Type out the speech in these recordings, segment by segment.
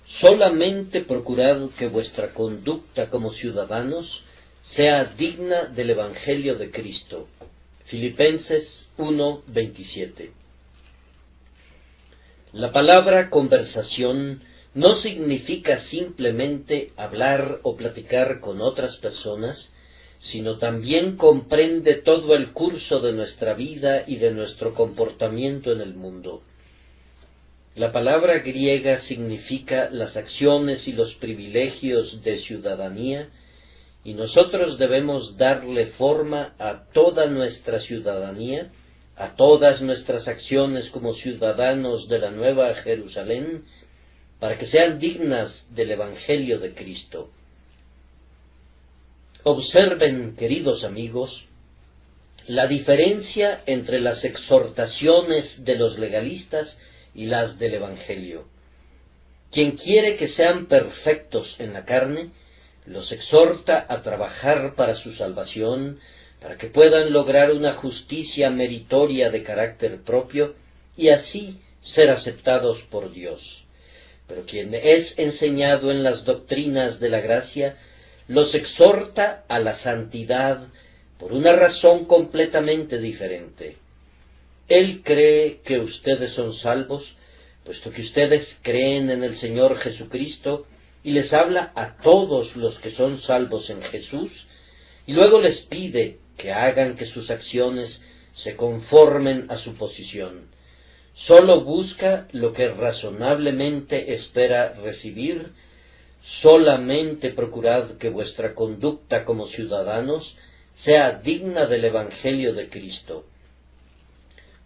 Solamente procurad que vuestra conducta como ciudadanos sea digna del Evangelio de Cristo. Filipenses 1:27. La palabra conversación no significa simplemente hablar o platicar con otras personas, sino también comprende todo el curso de nuestra vida y de nuestro comportamiento en el mundo. La palabra griega significa las acciones y los privilegios de ciudadanía, y nosotros debemos darle forma a toda nuestra ciudadanía, a todas nuestras acciones como ciudadanos de la Nueva Jerusalén, para que sean dignas del Evangelio de Cristo. Observen, queridos amigos, la diferencia entre las exhortaciones de los legalistas y las del Evangelio. Quien quiere que sean perfectos en la carne, los exhorta a trabajar para su salvación, para que puedan lograr una justicia meritoria de carácter propio y así ser aceptados por Dios. Pero quien es enseñado en las doctrinas de la gracia, los exhorta a la santidad por una razón completamente diferente. Él cree que ustedes son salvos, puesto que ustedes creen en el Señor Jesucristo, y les habla a todos los que son salvos en Jesús, y luego les pide que hagan que sus acciones se conformen a su posición. Solo busca lo que razonablemente espera recibir. Solamente procurad que vuestra conducta como ciudadanos sea digna del Evangelio de Cristo.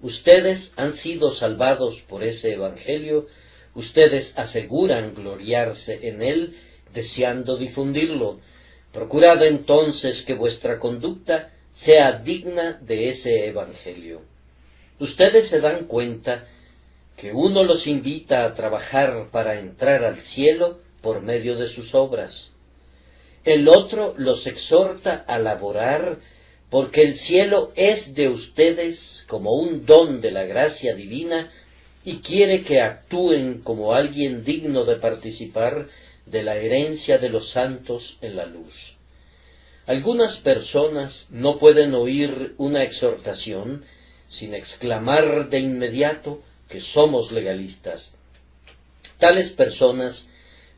Ustedes han sido salvados por ese Evangelio, ustedes aseguran gloriarse en él, deseando difundirlo. Procurad entonces que vuestra conducta sea digna de ese Evangelio. Ustedes se dan cuenta que uno los invita a trabajar para entrar al cielo por medio de sus obras. El otro los exhorta a laborar porque el cielo es de ustedes como un don de la gracia divina y quiere que actúen como alguien digno de participar de la herencia de los santos en la luz. Algunas personas no pueden oír una exhortación sin exclamar de inmediato que somos legalistas. Tales personas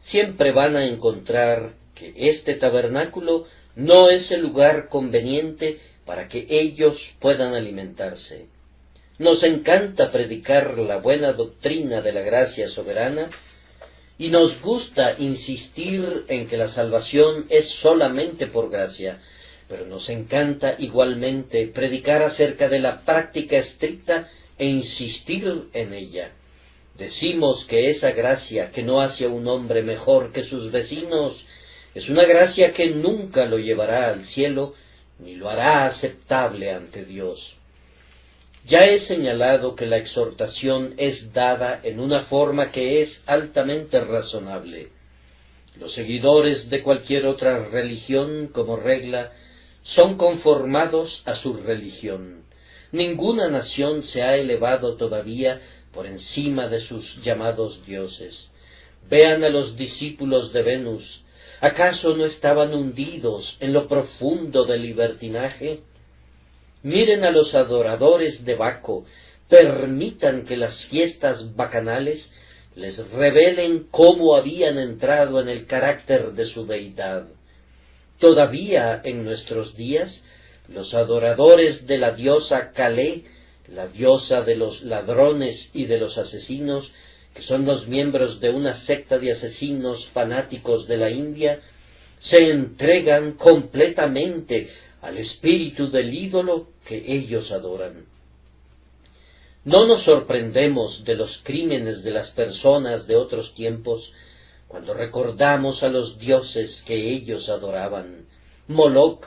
siempre van a encontrar que este tabernáculo no es el lugar conveniente para que ellos puedan alimentarse. Nos encanta predicar la buena doctrina de la gracia soberana y nos gusta insistir en que la salvación es solamente por gracia, pero nos encanta igualmente predicar acerca de la práctica estricta e insistir en ella. Decimos que esa gracia que no hace a un hombre mejor que sus vecinos es una gracia que nunca lo llevará al cielo ni lo hará aceptable ante Dios. Ya he señalado que la exhortación es dada en una forma que es altamente razonable. Los seguidores de cualquier otra religión, como regla, son conformados a su religión. Ninguna nación se ha elevado todavía por encima de sus llamados dioses. Vean a los discípulos de Venus. ¿Acaso no estaban hundidos en lo profundo del libertinaje? Miren a los adoradores de Baco. Permitan que las fiestas bacanales les revelen cómo habían entrado en el carácter de su deidad. Todavía en nuestros días, los adoradores de la diosa Calé, la diosa de los ladrones y de los asesinos, que son los miembros de una secta de asesinos fanáticos de la India, se entregan completamente al espíritu del ídolo que ellos adoran. No nos sorprendemos de los crímenes de las personas de otros tiempos cuando recordamos a los dioses que ellos adoraban. Moloch,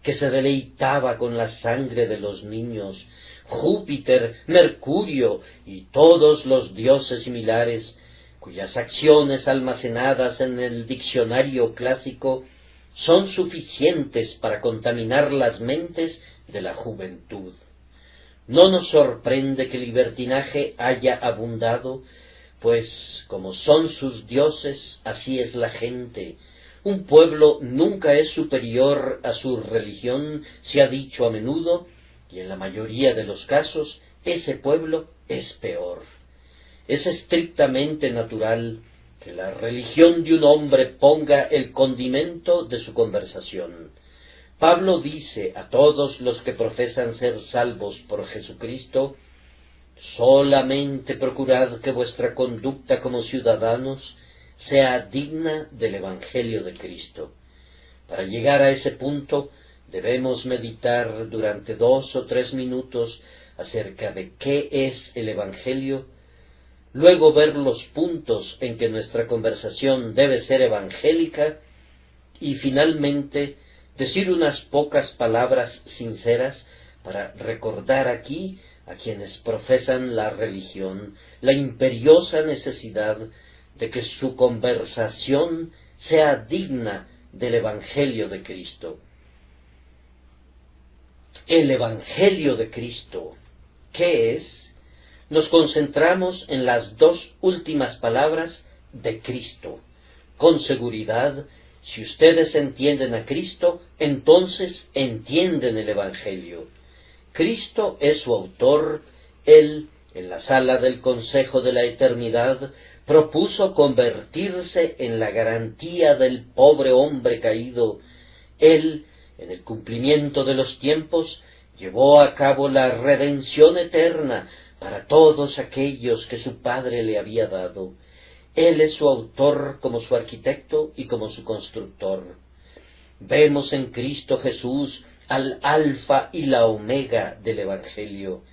que se deleitaba con la sangre de los niños, Júpiter, Mercurio y todos los dioses similares, cuyas acciones almacenadas en el diccionario clásico son suficientes para contaminar las mentes de la juventud. No nos sorprende que el libertinaje haya abundado, pues como son sus dioses, así es la gente. Un pueblo nunca es superior a su religión, se ha dicho a menudo, y en la mayoría de los casos, ese pueblo es peor. Es estrictamente natural que la religión de un hombre ponga el condimento de su conversación. Pablo dice a todos los que profesan ser salvos por Jesucristo: solamente procurad que vuestra conducta como ciudadanos sea digna del Evangelio de Cristo. Para llegar a ese punto debemos meditar durante 2 o 3 minutos acerca de qué es el Evangelio, luego ver los puntos en que nuestra conversación debe ser evangélica y finalmente decir unas pocas palabras sinceras para recordar aquí a quienes profesan la religión la imperiosa necesidad de que su conversación sea digna del Evangelio de Cristo. El Evangelio de Cristo, ¿qué es? Nos concentramos en las 2 últimas palabras de Cristo. Con seguridad, si ustedes entienden a Cristo, entonces entienden el Evangelio. Cristo es su autor. Él, en la sala del Consejo de la Eternidad, propuso convertirse en la garantía del pobre hombre caído. Él, en el cumplimiento de los tiempos, llevó a cabo la redención eterna para todos aquellos que su Padre le había dado. Él es su autor como su arquitecto y como su constructor. Vemos en Cristo Jesús al alfa y la omega del Evangelio.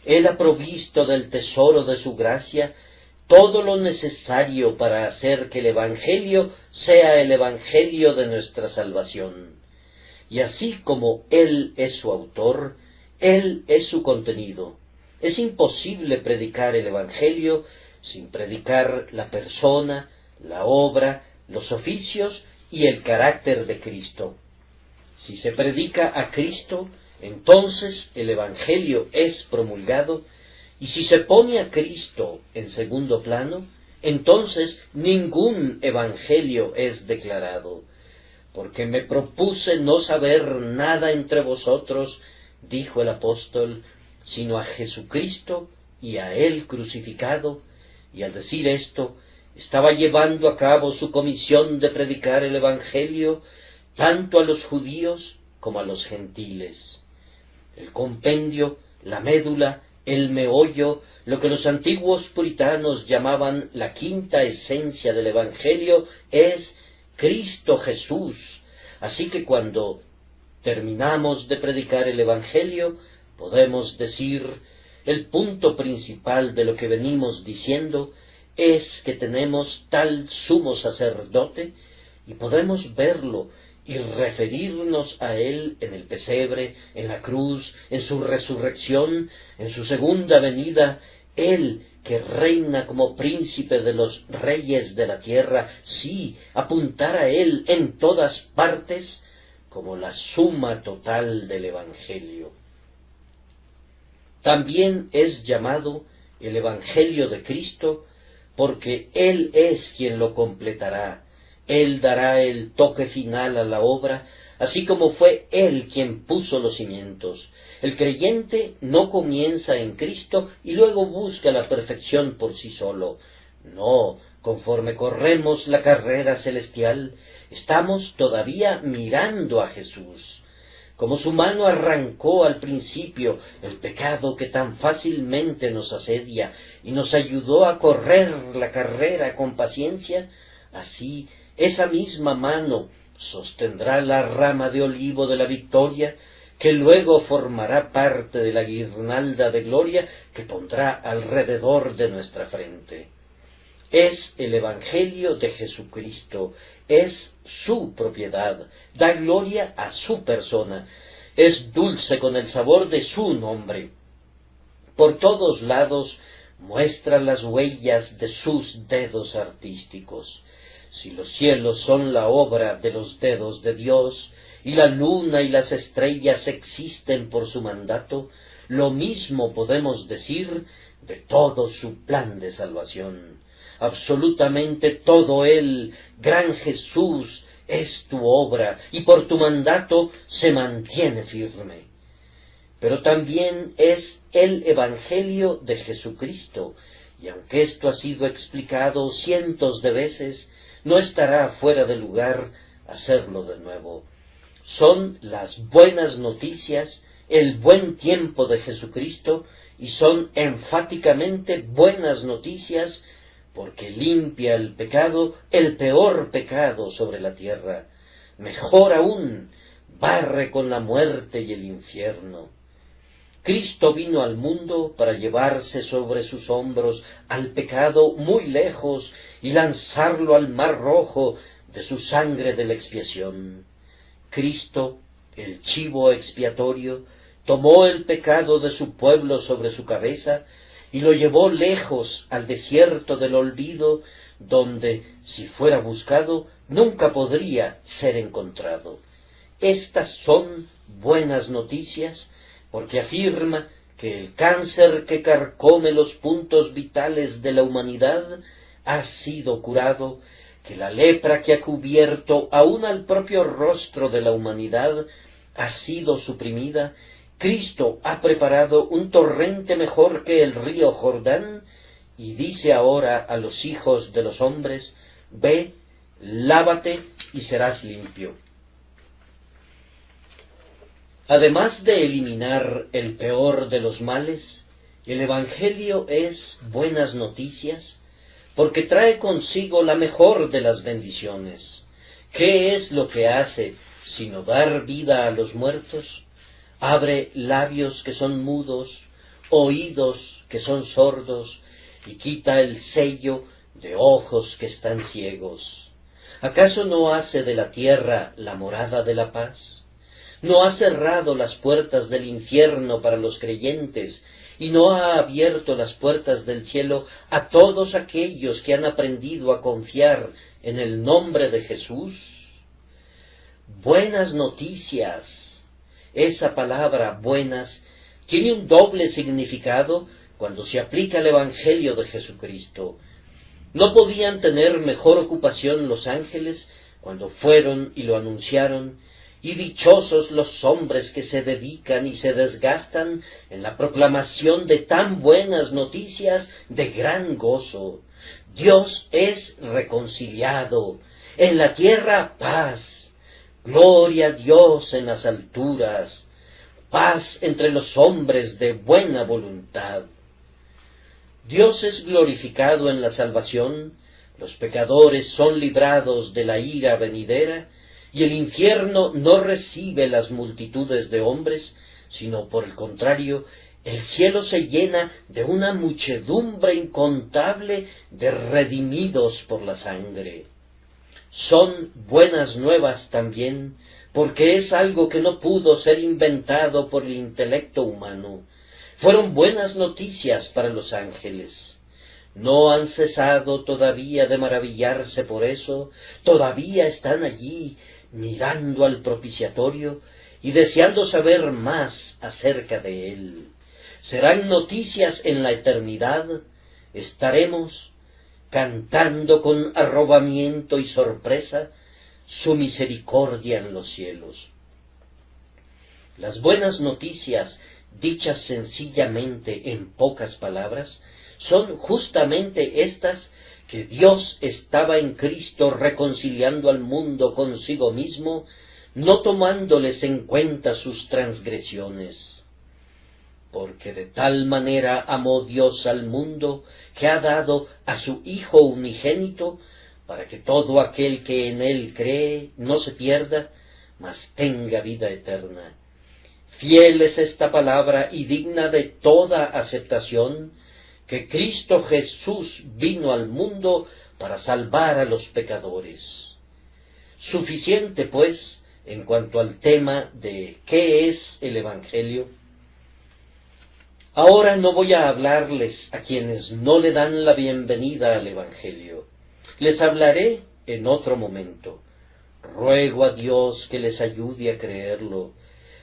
Él ha provisto del tesoro de su gracia todo lo necesario para hacer que el Evangelio sea el Evangelio de nuestra salvación. Y así como Él es su autor, Él es su contenido. Es imposible predicar el Evangelio sin predicar la persona, la obra, los oficios y el carácter de Cristo. Si se predica a Cristo, entonces el Evangelio es promulgado, y si se pone a Cristo en segundo plano, entonces ningún Evangelio es declarado. Porque me propuse no saber nada entre vosotros, dijo el apóstol, sino a Jesucristo y a Él crucificado, y al decir esto, estaba llevando a cabo su comisión de predicar el Evangelio tanto a los judíos como a los gentiles. El compendio, la médula, el meollo, lo que los antiguos puritanos llamaban la quinta esencia del Evangelio, es Cristo Jesús. Así que cuando terminamos de predicar el Evangelio, podemos decir: el punto principal de lo que venimos diciendo es que tenemos tal sumo sacerdote, y podemos verlo y referirnos a Él en el pesebre, en la cruz, en su resurrección, en su segunda venida. Él que reina como príncipe de los reyes de la tierra, sí, apuntar a Él en todas partes como la suma total del Evangelio. También es llamado el Evangelio de Cristo porque Él es quien lo completará. Él dará el toque final a la obra, así como fue Él quien puso los cimientos. El creyente no comienza en Cristo y luego busca la perfección por sí solo. No, conforme corremos la carrera celestial, estamos todavía mirando a Jesús. Como su mano arrancó al principio el pecado que tan fácilmente nos asedia y nos ayudó a correr la carrera con paciencia, así esa misma mano sostendrá la rama de olivo de la victoria, que luego formará parte de la guirnalda de gloria que pondrá alrededor de nuestra frente. Es el Evangelio de Jesucristo, es su propiedad, da gloria a su persona, es dulce con el sabor de su nombre. Por todos lados muestra las huellas de sus dedos artísticos. Si los cielos son la obra de los dedos de Dios, y la luna y las estrellas existen por su mandato, lo mismo podemos decir de todo su plan de salvación. absolutamente todo Él, gran Jesús, es tu obra, y por tu mandato se mantiene firme. Pero también es el Evangelio de Jesucristo, y aunque esto ha sido explicado cientos de veces, no estará fuera de lugar hacerlo de nuevo. Son las buenas noticias, el buen tiempo de Jesucristo, y son enfáticamente buenas noticias porque limpia el pecado, el peor pecado sobre la tierra. Mejor aún, barre con la muerte y el infierno. Cristo vino al mundo para llevarse sobre sus hombros al pecado muy lejos y lanzarlo al mar rojo de su sangre de la expiación. Cristo, el chivo expiatorio, tomó el pecado de su pueblo sobre su cabeza y lo llevó lejos al desierto del olvido, donde, si fuera buscado, nunca podría ser encontrado. Estas son buenas noticias, porque afirma que el cáncer que carcome los puntos vitales de la humanidad ha sido curado, que la lepra que ha cubierto aún al propio rostro de la humanidad ha sido suprimida. Cristo ha preparado un torrente mejor que el río Jordán, y dice ahora a los hijos de los hombres: ve, lávate y serás limpio. Además de eliminar el peor de los males, el Evangelio es buenas noticias, porque trae consigo la mejor de las bendiciones. ¿Qué es lo que hace sino dar vida a los muertos? Abre labios que son mudos, oídos que son sordos, y quita el sello de ojos que están ciegos. ¿Acaso no hace de la tierra la morada de la paz? ¿No ha cerrado las puertas del infierno para los creyentes, y no ha abierto las puertas del cielo a todos aquellos que han aprendido a confiar en el nombre de Jesús? Buenas noticias. Esa palabra buenas tiene un doble significado cuando se aplica al Evangelio de Jesucristo. ¿No podían tener mejor ocupación los ángeles cuando fueron y lo anunciaron? Y dichosos los hombres que se dedican y se desgastan en la proclamación de tan buenas noticias de gran gozo. Dios es reconciliado, en la tierra paz. Gloria a Dios en las alturas, paz entre los hombres de buena voluntad. Dios es glorificado en la salvación, los pecadores son librados de la ira venidera, y el infierno no recibe las multitudes de hombres, sino por el contrario, el cielo se llena de una muchedumbre incontable de redimidos por la sangre. Son buenas nuevas también, porque es algo que no pudo ser inventado por el intelecto humano. Fueron buenas noticias para los ángeles. No han cesado todavía de maravillarse por eso, todavía están allí mirando al propiciatorio y deseando saber más acerca de él. Serán noticias en la eternidad. Estaremos cantando con arrobamiento y sorpresa su misericordia en los cielos. Las buenas noticias, dichas sencillamente en pocas palabras, son justamente estas: que Dios estaba en Cristo reconciliando al mundo consigo mismo, no tomándoles en cuenta sus transgresiones. Porque de tal manera amó Dios al mundo, que ha dado a su Hijo unigénito, para que todo aquel que en él cree no se pierda, mas tenga vida eterna. Fiel es esta palabra y digna de toda aceptación, que Cristo Jesús vino al mundo para salvar a los pecadores. Suficiente, pues, en cuanto al tema de qué es el Evangelio. Ahora no voy a hablarles a quienes no le dan la bienvenida al Evangelio. Les hablaré en otro momento. Ruego a Dios que les ayude a creerlo,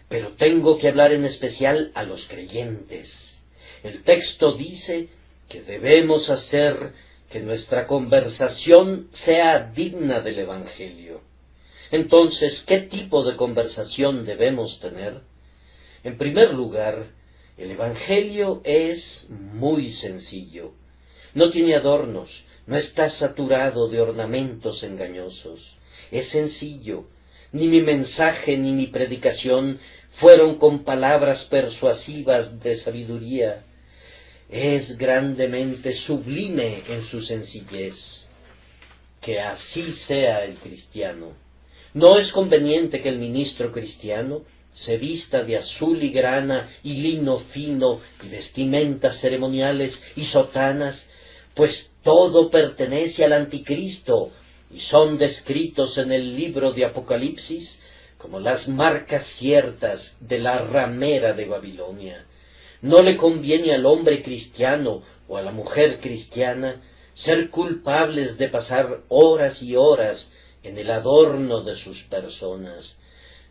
pero tengo que hablar en especial a los creyentes. El texto dice que debemos hacer que nuestra conversación sea digna del Evangelio. Entonces, ¿qué tipo de conversación debemos tener? En primer lugar, el Evangelio es muy sencillo. No tiene adornos, no está saturado de ornamentos engañosos. Es sencillo. Ni mi mensaje ni mi predicación fueron con palabras persuasivas de sabiduría. Es grandemente sublime en su sencillez. Que así sea el cristiano. No es conveniente que el ministro cristiano se vista de azul y grana y lino fino y vestimentas ceremoniales y sotanas, pues todo pertenece al anticristo y son descritos en el libro de Apocalipsis como las marcas ciertas de la ramera de Babilonia. No le conviene al hombre cristiano o a la mujer cristiana ser culpables de pasar horas y horas en el adorno de sus personas.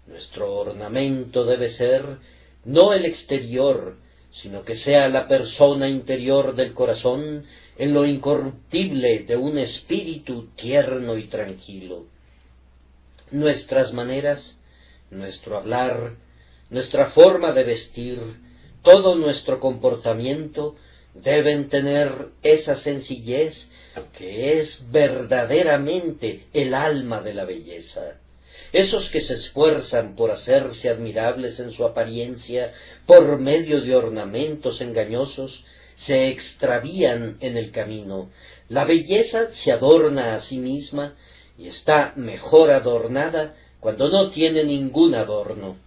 Nuestro ornamento debe ser no el exterior, sino que sea la persona interior del corazón en lo incorruptible de un espíritu tierno y tranquilo. Nuestras maneras, nuestro hablar, nuestra forma de vestir, todo nuestro comportamiento deben tener esa sencillez que es verdaderamente el alma de la belleza. Esos que se esfuerzan por hacerse admirables en su apariencia por medio de ornamentos engañosos, se extravían en el camino. La belleza se adorna a sí misma y está mejor adornada cuando no tiene ningún adorno.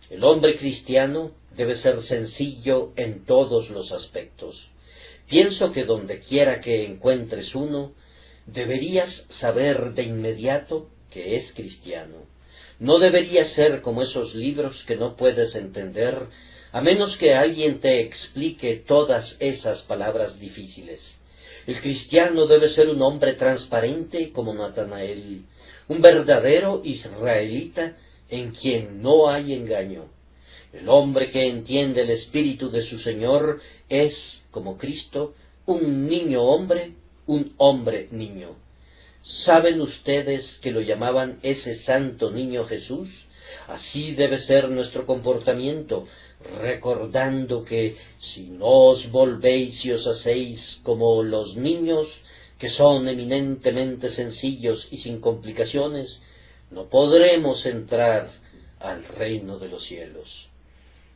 El hombre cristiano debe ser sencillo en todos los aspectos. Pienso que donde quiera que encuentres uno, deberías saber de inmediato que es cristiano. No debería ser como esos libros que no puedes entender a menos que alguien te explique todas esas palabras difíciles. El cristiano debe ser un hombre transparente como Natanael, un verdadero israelita en quien no hay engaño. El hombre que entiende el espíritu de su Señor es, como Cristo, un niño hombre, un hombre niño. ¿Saben ustedes que lo llamaban ese santo niño Jesús? Así debe ser nuestro comportamiento, recordando que si no os volvéis y os hacéis como los niños, que son eminentemente sencillos y sin complicaciones, no podremos entrar al reino de los cielos.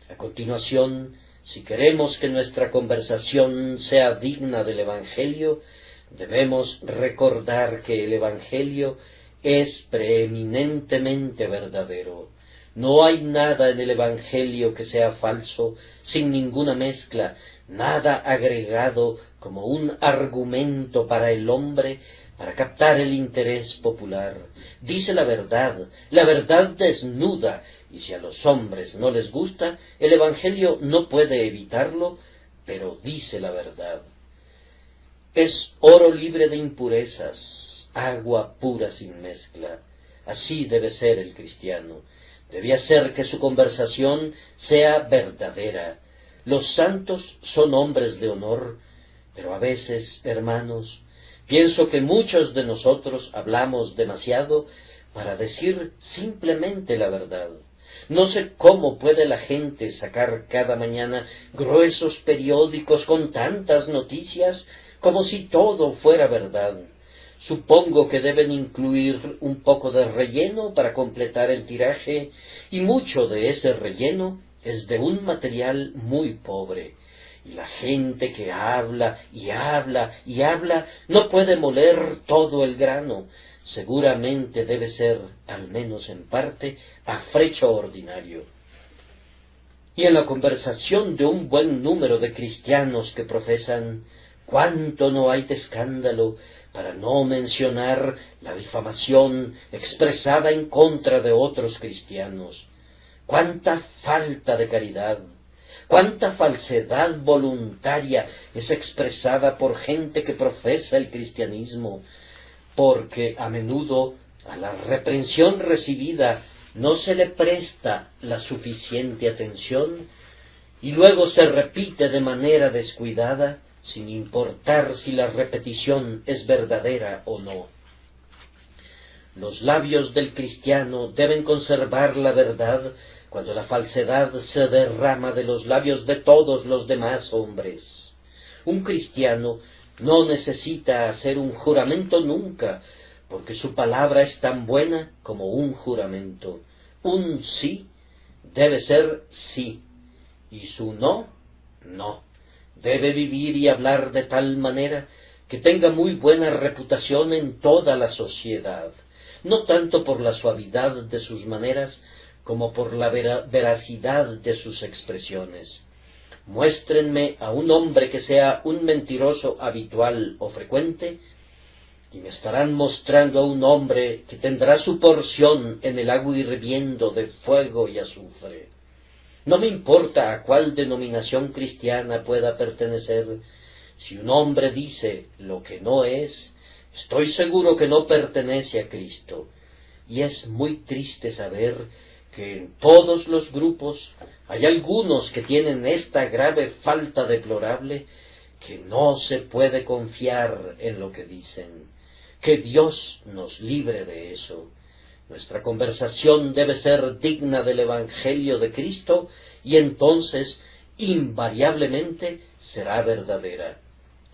A continuación, si queremos que nuestra conversación sea digna del Evangelio, debemos recordar que el Evangelio es preeminentemente verdadero. No hay nada en el Evangelio que sea falso, sin ninguna mezcla, nada agregado como un argumento para el hombre, para captar el interés popular. Dice la verdad desnuda, y si a los hombres no les gusta, el Evangelio no puede evitarlo, pero dice la verdad. Es oro libre de impurezas, agua pura sin mezcla. Así debe ser el cristiano. Debe hacer que su conversación sea verdadera. Los santos son hombres de honor, pero a veces, hermanos, pienso que muchos de nosotros hablamos demasiado para decir simplemente la verdad. No sé cómo puede la gente sacar cada mañana gruesos periódicos con tantas noticias como si todo fuera verdad. Supongo que deben incluir un poco de relleno para completar el tiraje, y mucho de ese relleno es de un material muy pobre. Y la gente que habla y habla y habla no puede moler todo el grano. Seguramente debe ser, al menos en parte, afrecho ordinario. Y en la conversación de un buen número de cristianos que profesan, ¿cuánto no hay de escándalo, para no mencionar la difamación expresada en contra de otros cristianos? ¿Cuánta falta de caridad, cuánta falsedad voluntaria es expresada por gente que profesa el cristianismo, porque a menudo a la reprensión recibida no se le presta la suficiente atención y luego se repite de manera descuidada sin importar si la repetición es verdadera o no. Los labios del cristiano deben conservar la verdad cuando la falsedad se derrama de los labios de todos los demás hombres. Un cristiano no necesita hacer un juramento nunca, porque su palabra es tan buena como un juramento. Un sí debe ser sí, y su no, no. Debe vivir y hablar de tal manera que tenga muy buena reputación en toda la sociedad, no tanto por la suavidad de sus maneras, como por la veracidad de sus expresiones. Muéstrenme a un hombre que sea un mentiroso habitual o frecuente, y me estarán mostrando a un hombre que tendrá su porción en el agua hirviendo de fuego y azufre. No me importa a cuál denominación cristiana pueda pertenecer, si un hombre dice lo que no es, estoy seguro que no pertenece a Cristo. Y es muy triste saber que en todos los grupos hay algunos que tienen esta grave falta deplorable, que no se puede confiar en lo que dicen. Que Dios nos libre de eso. Nuestra conversación debe ser digna del Evangelio de Cristo y entonces invariablemente será verdadera.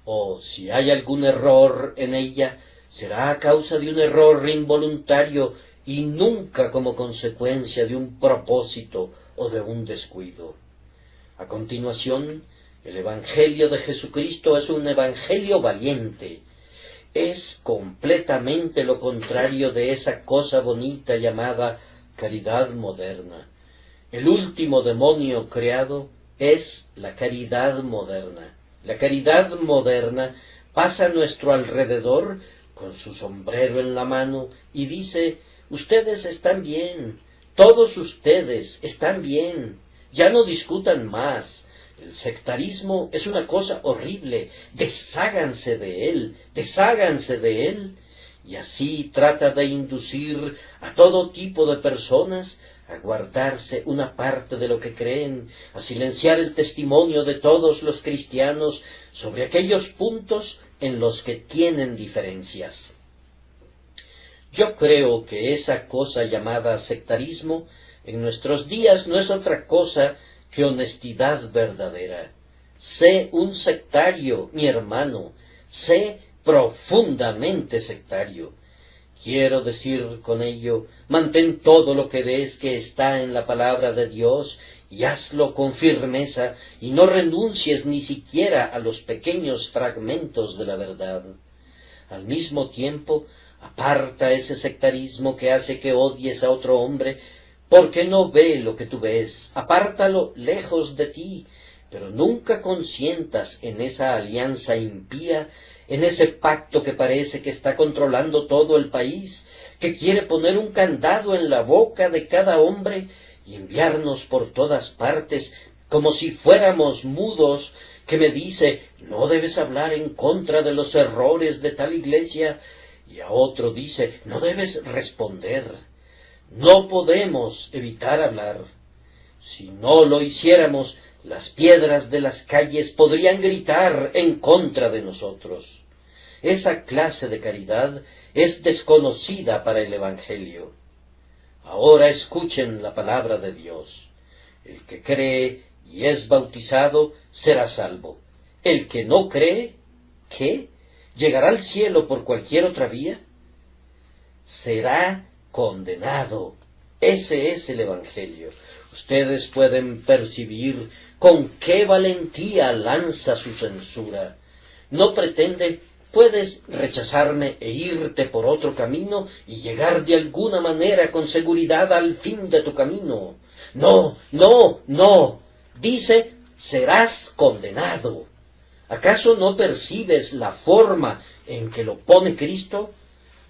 O si hay algún error en ella, será a causa de un error involuntario y nunca como consecuencia de un propósito o de un descuido. A continuación, el Evangelio de Jesucristo es un Evangelio valiente. Es completamente lo contrario de esa cosa bonita llamada caridad moderna. El último demonio creado es la caridad moderna. La caridad moderna pasa a nuestro alrededor con su sombrero en la mano y dice: ustedes están bien, todos ustedes están bien, ya no discutan más. El sectarismo es una cosa horrible, desháganse de él, y así trata de inducir a todo tipo de personas a guardarse una parte de lo que creen, a silenciar el testimonio de todos los cristianos sobre aquellos puntos en los que tienen diferencias. Yo creo que esa cosa llamada sectarismo en nuestros días no es otra cosa que honestidad verdadera. Sé un sectario, mi hermano, sé profundamente sectario. Quiero decir con ello, mantén todo lo que ves que está en la palabra de Dios y hazlo con firmeza y no renuncies ni siquiera a los pequeños fragmentos de la verdad. Al mismo tiempo, aparta ese sectarismo que hace que odies a otro hombre porque no ve lo que tú ves. Apártalo lejos de ti, pero nunca consientas en esa alianza impía, en ese pacto que parece que está controlando todo el país, que quiere poner un candado en la boca de cada hombre y enviarnos por todas partes como si fuéramos mudos, que me dice: no debes hablar en contra de los errores de tal iglesia, y a otro dice: no debes responder. No podemos evitar hablar. Si no lo hiciéramos, las piedras de las calles podrían gritar en contra de nosotros. Esa clase de caridad es desconocida para el Evangelio. Ahora escuchen la palabra de Dios. El que cree y es bautizado será salvo. El que no cree, ¿qué? ¿Llegará al cielo por cualquier otra vía? Será condenado. Ese es el Evangelio. Ustedes pueden percibir con qué valentía lanza su censura. No pretende: puedes rechazarme e irte por otro camino y llegar de alguna manera con seguridad al fin de tu camino. No, no, no. Dice: serás condenado. ¿Acaso no percibes la forma en que lo pone Cristo?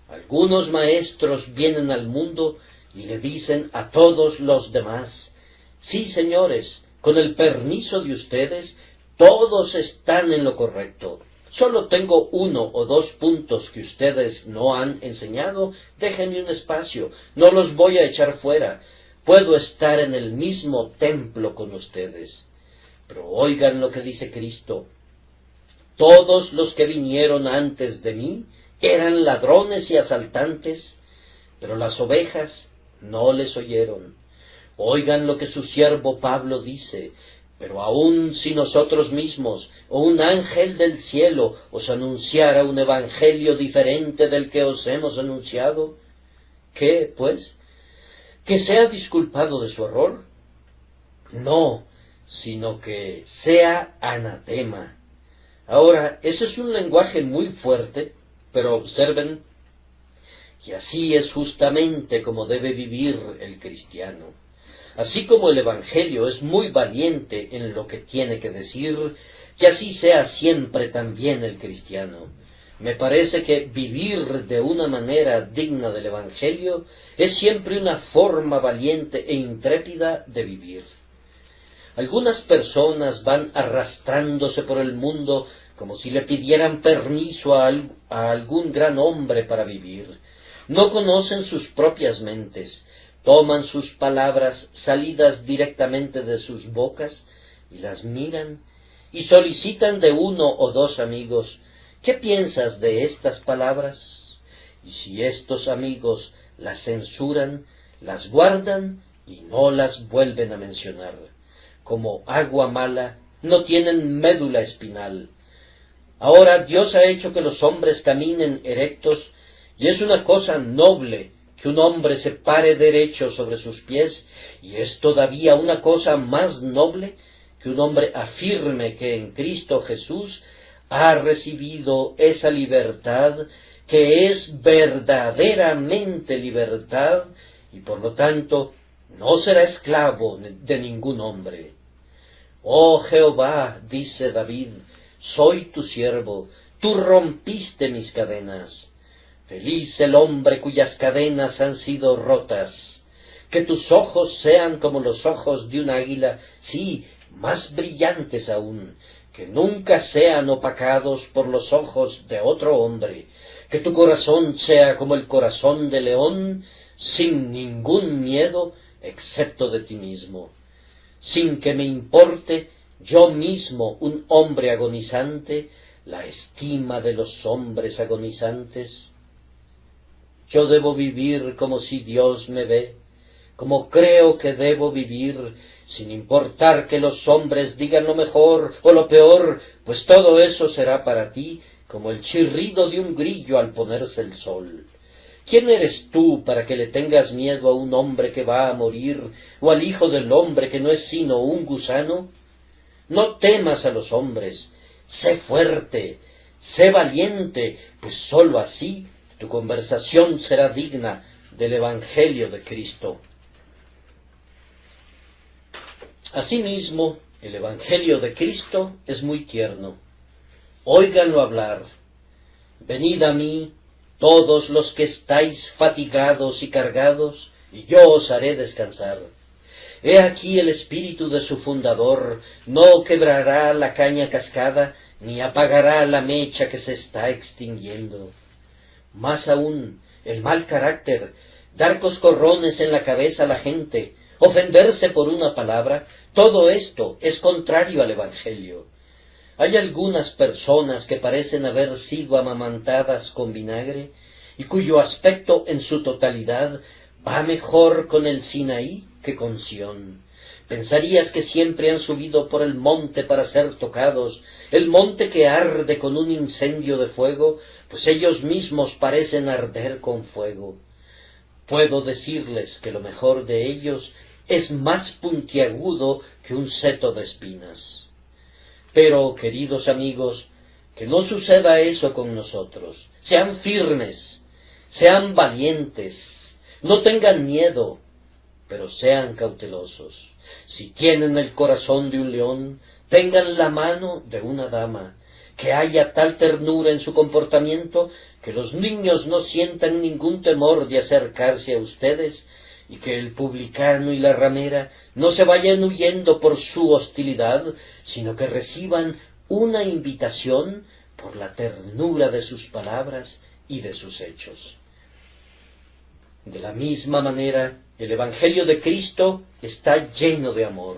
Algunos maestros vienen al mundo y le dicen a todos los demás: sí, señores, con el permiso de ustedes, todos están en lo correcto. Solo tengo 1 o 2 puntos que ustedes no han enseñado. Déjenme un espacio, no los voy a echar fuera. Puedo estar en el mismo templo con ustedes. Pero oigan lo que dice Cristo: Todos los que vinieron antes de mí eran ladrones y asaltantes, pero las ovejas no les oyeron. Oigan lo que su siervo Pablo dice: pero aun si nosotros mismos o un ángel del cielo os anunciara un evangelio diferente del que os hemos anunciado, ¿qué, pues? ¿Que sea disculpado de su error? No, sino que sea anatema. Ahora, ese es un lenguaje muy fuerte, pero observen que así es justamente como debe vivir el cristiano. Así como el Evangelio es muy valiente en lo que tiene que decir, que así sea siempre también el cristiano. Me parece que vivir de una manera digna del Evangelio es siempre una forma valiente e intrépida de vivir. Algunas personas van arrastrándose por el mundo como si le pidieran permiso a algún gran hombre para vivir. No conocen sus propias mentes, toman sus palabras salidas directamente de sus bocas y las miran y solicitan de uno o dos amigos: ¿qué piensas de estas palabras? Y si estos amigos las censuran, las guardan y no las vuelven a mencionar. Como agua mala, no tienen médula espinal. Ahora Dios ha hecho que los hombres caminen erectos, y es una cosa noble que un hombre se pare derecho sobre sus pies, y es todavía una cosa más noble que un hombre afirme que en Cristo Jesús ha recibido esa libertad que es verdaderamente libertad, y por lo tanto no será esclavo de ningún hombre. Oh Jehová, dice David, soy tu siervo, tú rompiste mis cadenas. Feliz el hombre cuyas cadenas han sido rotas. Que tus ojos sean como los ojos de un águila, sí, más brillantes aún, que nunca sean opacados por los ojos de otro hombre. Que tu corazón sea como el corazón de león, sin ningún miedo, excepto de ti mismo. Sin que me importe yo mismo, un hombre agonizante, la estima de los hombres agonizantes. Yo debo vivir como si Dios me ve, como creo que debo vivir, sin importar que los hombres digan lo mejor o lo peor, pues todo eso será para ti como el chirrido de un grillo al ponerse el sol. ¿Quién eres tú para que le tengas miedo a un hombre que va a morir, o al Hijo del Hombre que no es sino un gusano? No temas a los hombres, sé fuerte, sé valiente, pues sólo así tu conversación será digna del Evangelio de Cristo. Asimismo, el Evangelio de Cristo es muy tierno. Óiganlo hablar. Venid a mí, todos los que estáis fatigados y cargados, y yo os haré descansar. He aquí el espíritu de su fundador no quebrará la caña cascada, ni apagará la mecha que se está extinguiendo. Más aún, el mal carácter, dar coscorrones en la cabeza a la gente, ofenderse por una palabra, todo esto es contrario al Evangelio. Hay algunas personas que parecen haber sido amamantadas con vinagre, y cuyo aspecto en su totalidad va mejor con el Sinaí que con Sión. Pensarías que siempre han subido por el monte para ser tocados, el monte que arde con un incendio de fuego, pues ellos mismos parecen arder con fuego. Puedo decirles que lo mejor de ellos es más puntiagudo que un seto de espinas. Pero, queridos amigos, que no suceda eso con nosotros. Sean firmes, sean valientes, no tengan miedo, pero sean cautelosos. Si tienen el corazón de un león, tengan la mano de una dama, que haya tal ternura en su comportamiento que los niños no sientan ningún temor de acercarse a ustedes, y que el publicano y la ramera no se vayan huyendo por su hostilidad, sino que reciban una invitación por la ternura de sus palabras y de sus hechos. De la misma manera, el Evangelio de Cristo está lleno de amor.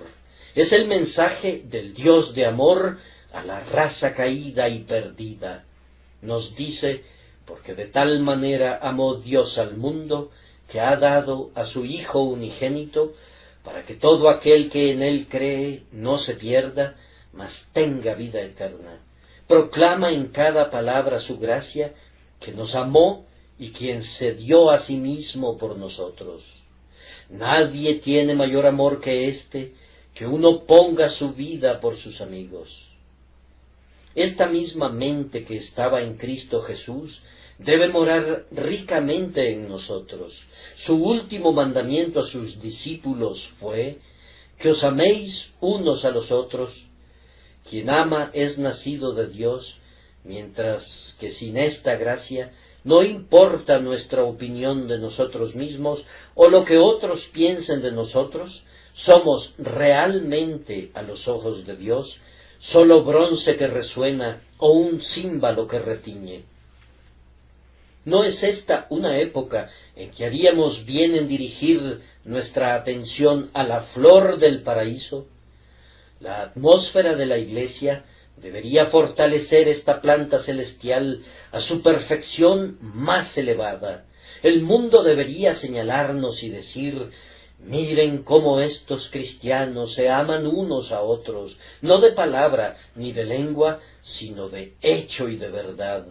Es el mensaje del Dios de amor a la raza caída y perdida. Nos dice, porque de tal manera amó Dios al mundo, que ha dado a su Hijo unigénito, para que todo aquel que en él cree no se pierda, mas tenga vida eterna. Proclama en cada palabra su gracia, que nos amó y quien se dio a sí mismo por nosotros. Nadie tiene mayor amor que este, que uno ponga su vida por sus amigos. Esta misma mente que estaba en Cristo Jesús debe morar ricamente en nosotros. Su último mandamiento a sus discípulos fue, que os améis unos a los otros. Quien ama es nacido de Dios, mientras que sin esta gracia no importa nuestra opinión de nosotros mismos o lo que otros piensen de nosotros, somos realmente a los ojos de Dios solo bronce que resuena o un címbalo que retiñe. ¿No es esta una época en que haríamos bien en dirigir nuestra atención a la flor del paraíso? La atmósfera de la Iglesia debería fortalecer esta planta celestial a su perfección más elevada. El mundo debería señalarnos y decir, miren cómo estos cristianos se aman unos a otros, no de palabra ni de lengua, sino de hecho y de verdad.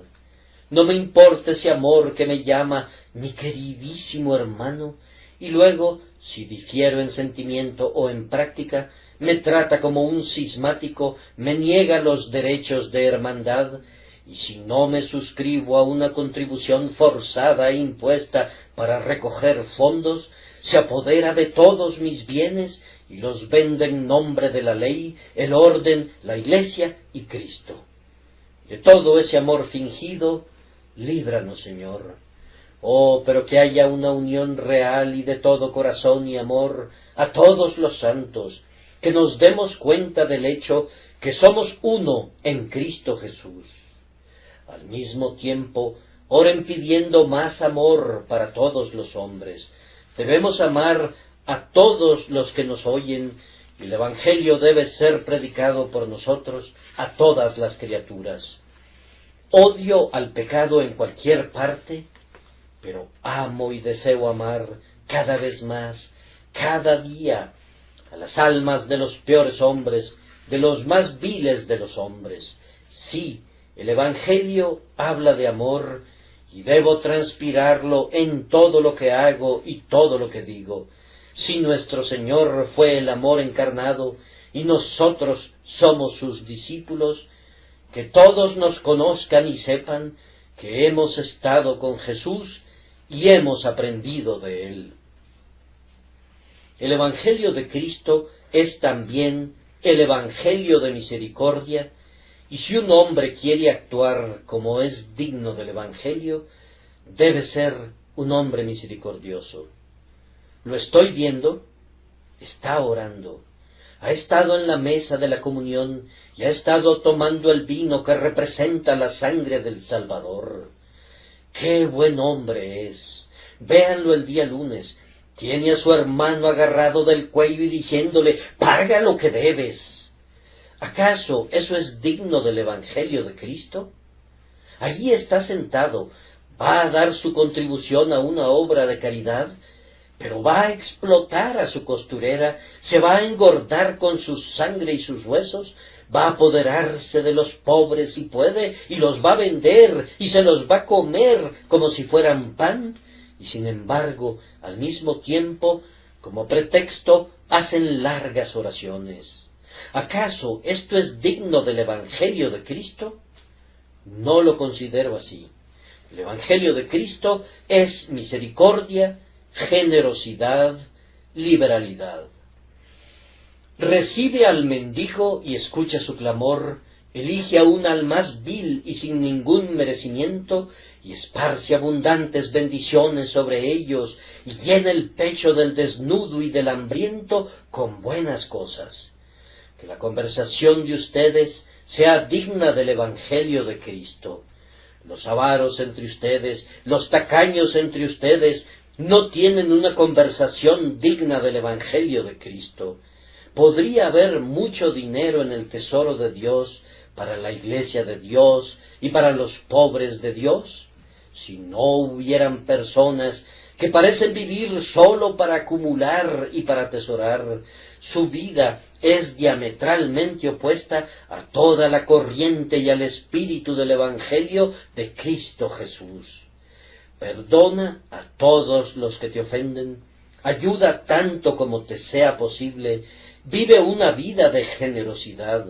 No me importa ese amor que me llama mi queridísimo hermano, y luego, si difiero en sentimiento o en práctica, me trata como un cismático, me niega los derechos de hermandad, y si no me suscribo a una contribución forzada e impuesta para recoger fondos, se apodera de todos mis bienes y los vende en nombre de la ley, el orden, la Iglesia y Cristo. De todo ese amor fingido, líbranos, Señor. Oh, pero que haya una unión real y de todo corazón y amor a todos los santos, que nos demos cuenta del hecho que somos uno en Cristo Jesús. Al mismo tiempo, oren pidiendo más amor para todos los hombres. Debemos amar a todos los que nos oyen, y el Evangelio debe ser predicado por nosotros a todas las criaturas. Odio al pecado en cualquier parte, pero amo y deseo amar cada vez más, cada día, a las almas de los peores hombres, de los más viles de los hombres. Sí, el Evangelio habla de amor, y debo transpirarlo en todo lo que hago y todo lo que digo. Si nuestro Señor fue el amor encarnado, y nosotros somos sus discípulos, que todos nos conozcan y sepan que hemos estado con Jesús y hemos aprendido de Él. El Evangelio de Cristo es también el Evangelio de misericordia, y si un hombre quiere actuar como es digno del Evangelio, debe ser un hombre misericordioso. ¿Lo estoy viendo? Está orando. Ha estado en la mesa de la comunión y ha estado tomando el vino que representa la sangre del Salvador. ¡Qué buen hombre es! Véanlo el día lunes. Tiene a su hermano agarrado del cuello y diciéndole, «Paga lo que debes». ¿Acaso eso es digno del Evangelio de Cristo? Allí está sentado, va a dar su contribución a una obra de caridad, pero va a explotar a su costurera, se va a engordar con su sangre y sus huesos, va a apoderarse de los pobres si puede, y los va a vender, y se los va a comer como si fueran pan, y sin embargo, al mismo tiempo, como pretexto, hacen largas oraciones. ¿Acaso esto es digno del Evangelio de Cristo? No lo considero así. El Evangelio de Cristo es misericordia, generosidad, liberalidad. Recibe al mendigo y escucha su clamor, elige aún al más vil y sin ningún merecimiento, y esparce abundantes bendiciones sobre ellos, y llena el pecho del desnudo y del hambriento con buenas cosas. Que la conversación de ustedes sea digna del Evangelio de Cristo. Los avaros entre ustedes, los tacaños entre ustedes, no tienen una conversación digna del Evangelio de Cristo. Podría haber mucho dinero en el tesoro de Dios para la iglesia de Dios y para los pobres de Dios? Si no hubieran personas que parecen vivir solo para acumular y para atesorar, su vida es diametralmente opuesta a toda la corriente y al espíritu del Evangelio de Cristo Jesús. Perdona a todos los que te ofenden, ayuda tanto como te sea posible, vive una vida de generosidad.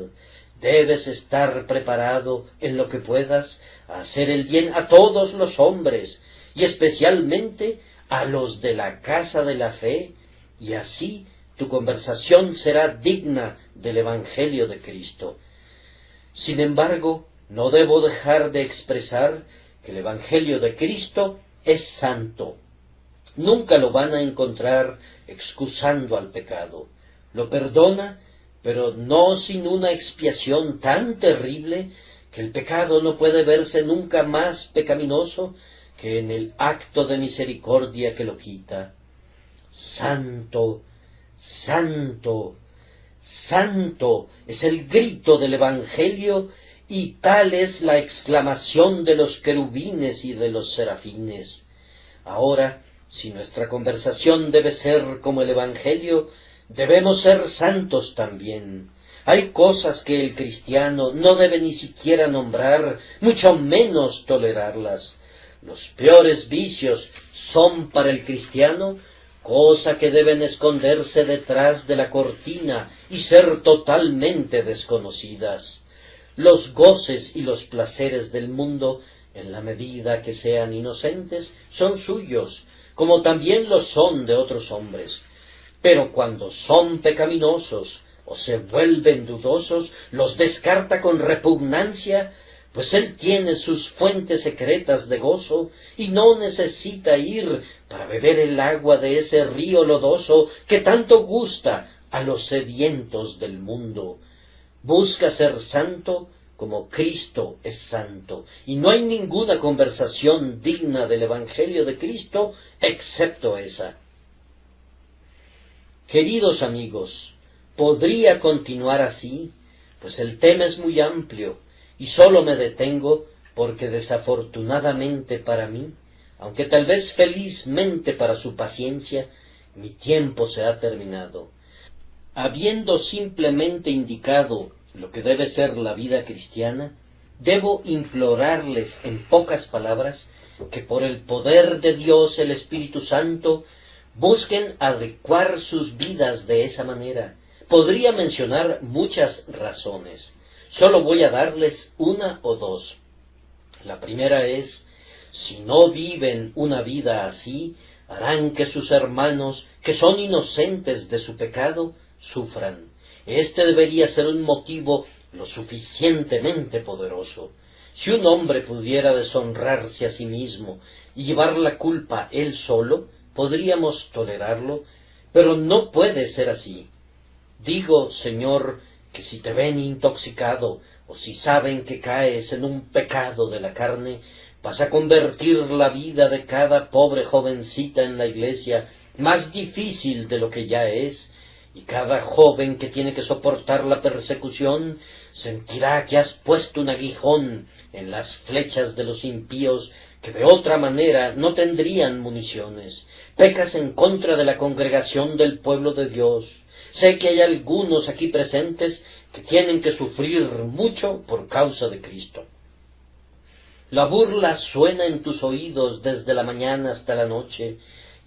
Debes estar preparado en lo que puedas a hacer el bien a todos los hombres, y especialmente a los de la casa de la fe, y así tu conversación será digna del Evangelio de Cristo. Sin embargo, no debo dejar de expresar que el Evangelio de Cristo es santo. Nunca lo van a encontrar excusando al pecado. Lo perdona, pero no sin una expiación tan terrible que el pecado no puede verse nunca más pecaminoso que en el acto de misericordia que lo quita. Santo, santo, santo es el grito del Evangelio, y tal es la exclamación de los querubines y de los serafines. Ahora, si nuestra conversación debe ser como el Evangelio, debemos ser santos también. Hay cosas que el cristiano no debe ni siquiera nombrar, mucho menos tolerarlas. Los peores vicios son para el cristiano cosa que deben esconderse detrás de la cortina y ser totalmente desconocidas. Los goces y los placeres del mundo, en la medida que sean inocentes, son suyos, como también lo son de otros hombres. Pero cuando son pecaminosos o se vuelven dudosos, los descarta con repugnancia, pues él tiene sus fuentes secretas de gozo y no necesita ir para beber el agua de ese río lodoso que tanto gusta a los sedientos del mundo. Busca ser santo como Cristo es santo, y no hay ninguna conversación digna del Evangelio de Cristo excepto esa. Queridos amigos, podría continuar así, pues el tema es muy amplio, y sólo me detengo porque desafortunadamente para mí, aunque tal vez felizmente para su paciencia, mi tiempo se ha terminado. Habiendo simplemente indicado lo que debe ser la vida cristiana, debo implorarles en pocas palabras que por el poder de Dios el Espíritu Santo busquen adecuar sus vidas de esa manera. Podría mencionar muchas razones. Solo voy a darles una o dos. La primera es, si no viven una vida así, harán que sus hermanos, que son inocentes de su pecado, sufran. Este debería ser un motivo lo suficientemente poderoso. Si un hombre pudiera deshonrarse a sí mismo y llevar la culpa él solo, podríamos tolerarlo, pero no puede ser así. Digo, Señor, que si te ven intoxicado, o si saben que caes en un pecado de la carne, vas a convertir la vida de cada pobre jovencita en la iglesia más difícil de lo que ya es, y cada joven que tiene que soportar la persecución sentirá que has puesto un aguijón en las flechas de los impíos que de otra manera no tendrían municiones. Pecas en contra de la congregación del pueblo de Dios. Sé que hay algunos aquí presentes que tienen que sufrir mucho por causa de Cristo. La burla suena en tus oídos desde la mañana hasta la noche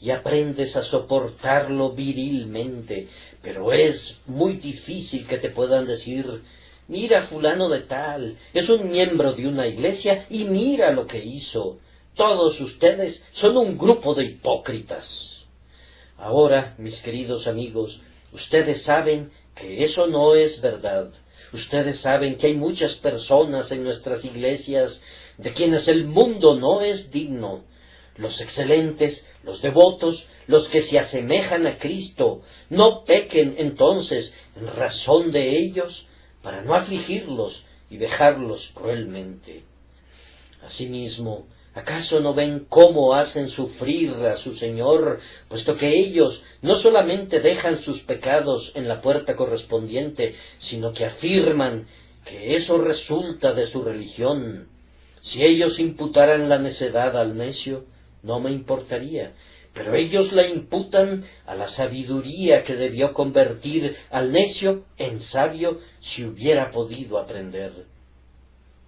y aprendes a soportarlo virilmente, pero es muy difícil que te puedan decir, mira fulano de tal, es un miembro de una iglesia y mira lo que hizo. Todos ustedes son un grupo de hipócritas. Ahora, mis queridos amigos, ustedes saben que eso no es verdad. Ustedes saben que hay muchas personas en nuestras iglesias de quienes el mundo no es digno. Los excelentes, los devotos, los que se asemejan a Cristo, no pequen entonces en razón de ellos para no afligirlos y vejarlos cruelmente. Asimismo, ¿acaso no ven cómo hacen sufrir a su Señor, puesto que ellos no solamente dejan sus pecados en la puerta correspondiente, sino que afirman que eso resulta de su religión. Si ellos imputaran la necedad al necio, no me importaría, pero ellos la imputan a la sabiduría que debió convertir al necio en sabio si hubiera podido aprender.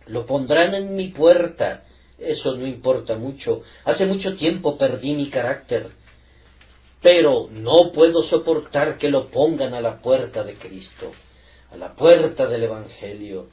Lo pondrán en mi puerta, eso no importa mucho, hace mucho tiempo perdí mi carácter, pero no puedo soportar que lo pongan a la puerta de Cristo, a la puerta del Evangelio.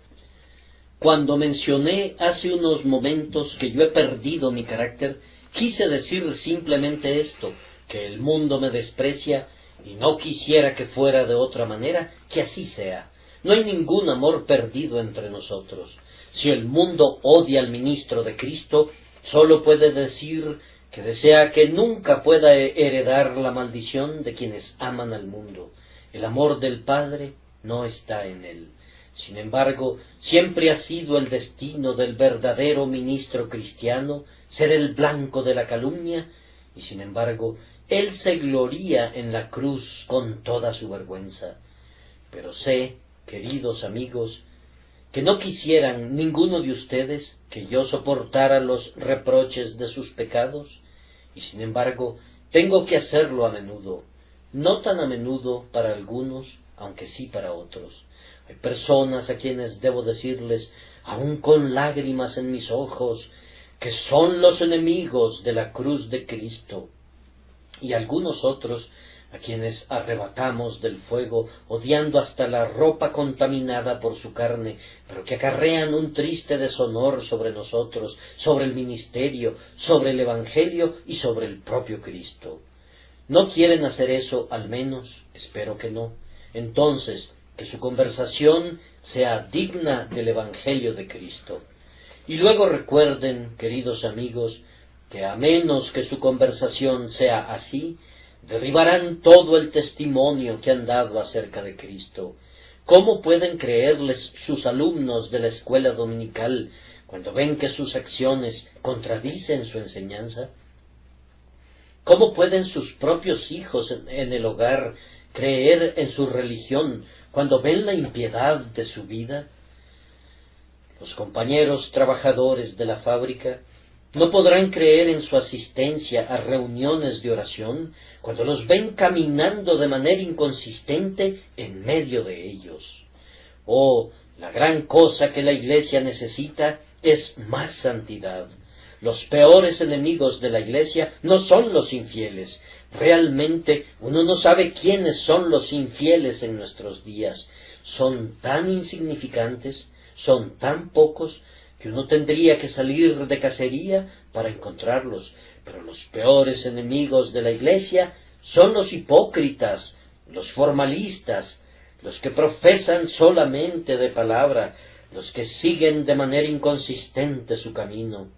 Cuando mencioné hace unos momentos que yo he perdido mi carácter, quise decir simplemente esto, que el mundo me desprecia y no quisiera que fuera de otra manera, que así sea. No hay ningún amor perdido entre nosotros. Si el mundo odia al ministro de Cristo, solo puede decir que desea que nunca pueda heredar la maldición de quienes aman al mundo. El amor del Padre no está en él. Sin embargo, siempre ha sido el destino del verdadero ministro cristiano ser el blanco de la calumnia, y sin embargo, él se gloría en la cruz con toda su vergüenza. Pero sé, queridos amigos, que no quisieran ninguno de ustedes que yo soportara los reproches de sus pecados, y sin embargo, tengo que hacerlo a menudo, no tan a menudo para algunos, aunque sí para otros. Hay personas a quienes debo decirles, aun con lágrimas en mis ojos, que son los enemigos de la cruz de Cristo, y algunos otros a quienes arrebatamos del fuego, odiando hasta la ropa contaminada por su carne, pero que acarrean un triste deshonor sobre nosotros, sobre el ministerio, sobre el Evangelio y sobre el propio Cristo. ¿No quieren hacer eso al menos? Espero que no. Entonces, que su conversación sea digna del Evangelio de Cristo. Y luego recuerden, queridos amigos, que a menos que su conversación sea así, derribarán todo el testimonio que han dado acerca de Cristo. ¿Cómo pueden creerles sus alumnos de la escuela dominical cuando ven que sus acciones contradicen su enseñanza? ¿Cómo pueden sus propios hijos en el hogar creer en su religión cuando ven la impiedad de su vida? Los compañeros trabajadores de la fábrica no podrán creer en su asistencia a reuniones de oración cuando los ven caminando de manera inconsistente en medio de ellos. Oh, la gran cosa que la Iglesia necesita es más santidad. Los peores enemigos de la Iglesia no son los infieles. Realmente uno no sabe quiénes son los infieles en nuestros días. Son tan insignificantes, son tan pocos, que uno tendría que salir de cacería para encontrarlos. Pero los peores enemigos de la Iglesia son los hipócritas, los formalistas, los que profesan solamente de palabra, los que siguen de manera inconsistente su camino.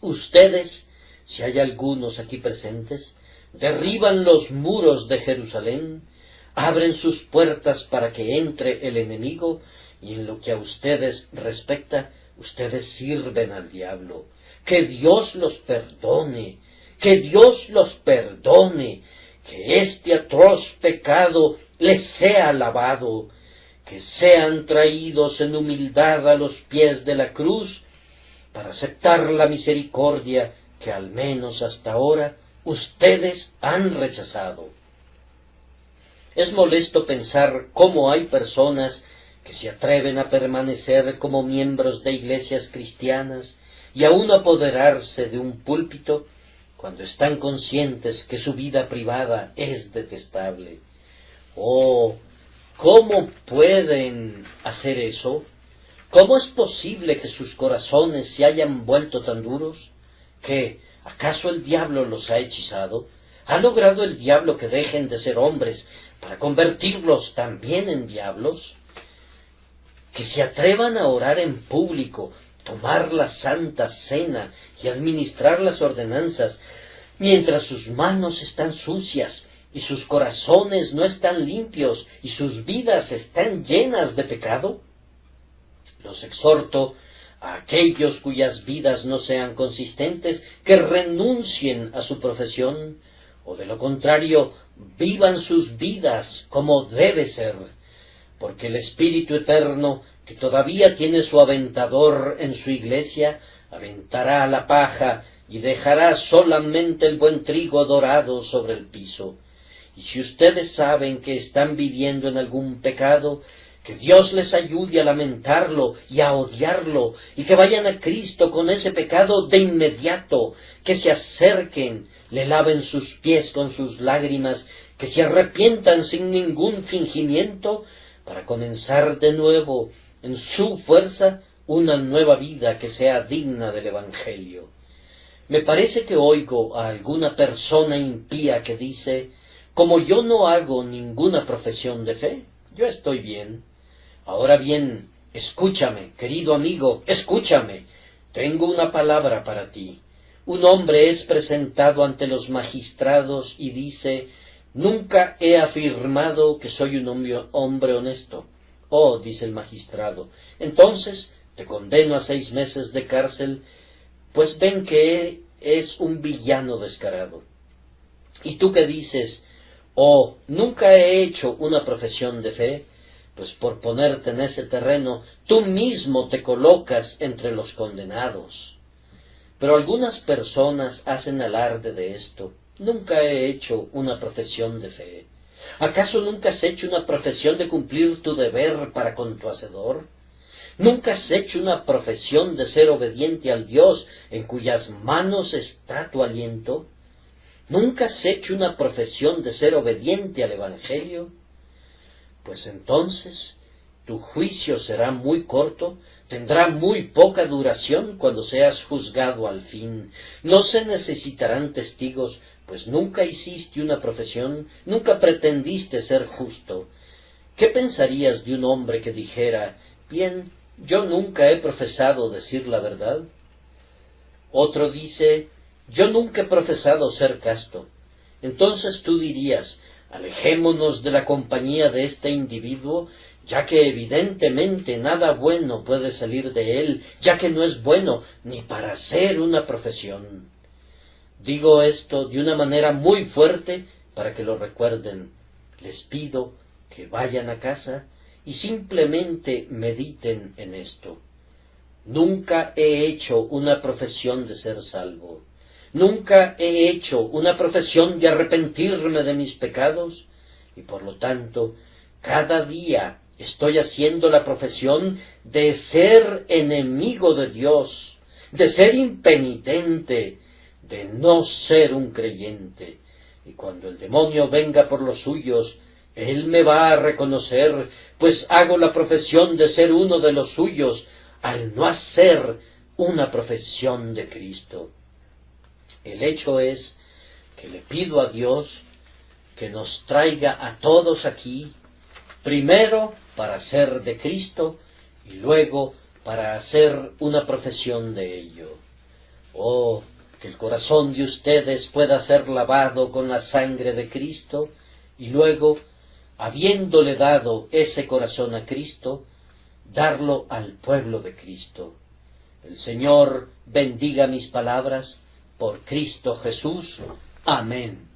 Ustedes, si hay algunos aquí presentes, derriban los muros de Jerusalén, abren sus puertas para que entre el enemigo, y en lo que a ustedes respecta, ustedes sirven al diablo. Que Dios los perdone, que Dios los perdone, que este atroz pecado les sea lavado, que sean traídos en humildad a los pies de la cruz para aceptar la misericordia que al menos hasta ahora ustedes han rechazado. Es molesto pensar cómo hay personas que se atreven a permanecer como miembros de iglesias cristianas y aún apoderarse de un púlpito cuando están conscientes que su vida privada es detestable. Oh, ¿cómo pueden hacer eso? ¿Cómo es posible que sus corazones se hayan vuelto tan duros? ¿Qué? ¿Acaso el diablo los ha hechizado? ¿Ha logrado el diablo que dejen de ser hombres para convertirlos también en diablos? Que se atrevan a orar en público, tomar la Santa Cena y administrar las ordenanzas, mientras sus manos están sucias y sus corazones no están limpios y sus vidas están llenas de pecado. Los exhorto a aquellos cuyas vidas no sean consistentes que renuncien a su profesión, o de lo contrario, vivan sus vidas como debe ser, porque el Espíritu Eterno que todavía tiene su aventador en su iglesia, aventará la paja y dejará solamente el buen trigo dorado sobre el piso. Y si ustedes saben que están viviendo en algún pecado, que Dios les ayude a lamentarlo y a odiarlo, y que vayan a Cristo con ese pecado de inmediato, que se acerquen, le laven sus pies con sus lágrimas, que se arrepientan sin ningún fingimiento, para comenzar de nuevo, en su fuerza, una nueva vida que sea digna del Evangelio. Me parece que oigo a alguna persona impía que dice: como yo no hago ninguna profesión de fe, yo estoy bien. Ahora bien, escúchame, querido amigo, escúchame. Tengo una palabra para ti. Un hombre es presentado ante los magistrados y dice: nunca he afirmado que soy un hombre honesto. Oh, dice el magistrado, entonces te condeno a 6 meses de cárcel, pues ven que es un villano descarado. ¿Y tú qué dices? Oh, nunca he hecho una profesión de fe. Pues por ponerte en ese terreno, tú mismo te colocas entre los condenados. Pero algunas personas hacen alarde de esto. Nunca he hecho una profesión de fe. ¿Acaso nunca has hecho una profesión de cumplir tu deber para con tu Hacedor? ¿Nunca has hecho una profesión de ser obediente al Dios en cuyas manos está tu aliento? ¿Nunca has hecho una profesión de ser obediente al Evangelio? Pues entonces tu juicio será muy corto, tendrá muy poca duración cuando seas juzgado al fin. No se necesitarán testigos, pues nunca hiciste una profesión, nunca pretendiste ser justo. ¿Qué pensarías de un hombre que dijera: bien, yo nunca he profesado decir la verdad? Otro dice: yo nunca he profesado ser casto. Entonces tú dirías: alejémonos de la compañía de este individuo, ya que evidentemente nada bueno puede salir de él, ya que no es bueno ni para hacer una profesión. Digo esto de una manera muy fuerte para que lo recuerden. Les pido que vayan a casa y simplemente mediten en esto. Nunca he hecho una profesión de ser salvo. Nunca he hecho una profesión de arrepentirme de mis pecados, y por lo tanto, cada día estoy haciendo la profesión de ser enemigo de Dios, de ser impenitente, de no ser un creyente. Y cuando el demonio venga por los suyos, él me va a reconocer, pues hago la profesión de ser uno de los suyos, al no hacer una profesión de Cristo. El hecho es que le pido a Dios que nos traiga a todos aquí, primero para ser de Cristo y luego para hacer una profesión de ello. Oh, que el corazón de ustedes pueda ser lavado con la sangre de Cristo y luego, habiéndole dado ese corazón a Cristo, darlo al pueblo de Cristo. El Señor bendiga mis palabras por Cristo Jesús. Amén.